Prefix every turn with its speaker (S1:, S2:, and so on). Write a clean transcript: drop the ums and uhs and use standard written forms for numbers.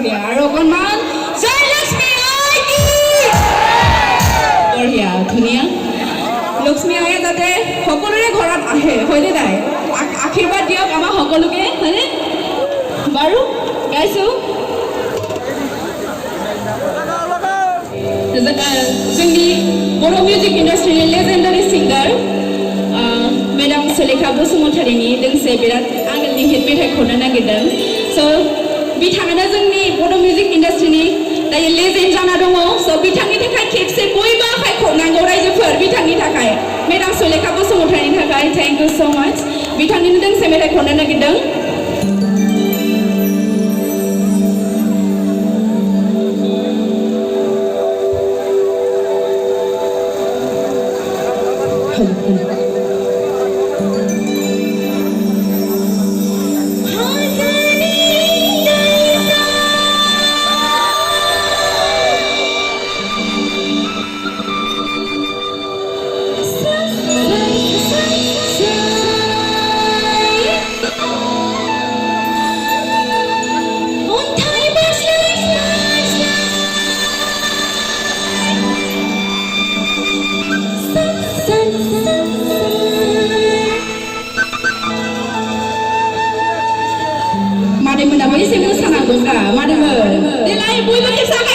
S1: বঢ়িয়া আৰু অকণমান জয়লক্ষ্মী আই কি বঢ়িয়া ধুনীয়া লক্ষ্মী আয়ে যাতে সকলোৰে ঘৰত আহে হয়নে নাই আশীৰ্বাদ দিয়ক আমাৰ সকলোকে হয়নে বাৰু গাইছোঁ जोंनि बर' मिउजिक इन्डास्ट्रिनि लेजेन्डारि सिंगार मेडाम सुलेखा बसुमतारीनि दोंसे बिराद आगोलनि हिट मेथाइ खननो नागिरदों स' बिथाङानो जोंनि बर' मिउजिक इन्डास्ट्रिनि दायो लेजेन्ड जाना दङ स' बिथांनि थाखाय खेबसे बयबो आखाइ खबनांगौ रायजोफोर बिथांनि थाखाय मेडाम सुलेखा बसुमतारीनि थाखाय थेंक इउ स' माच बिथांनिनो दोंसे मेथाइ खननो नागिरदों Mari mendapat isi musana gongga, mari men. Nilai bui bagi sangat.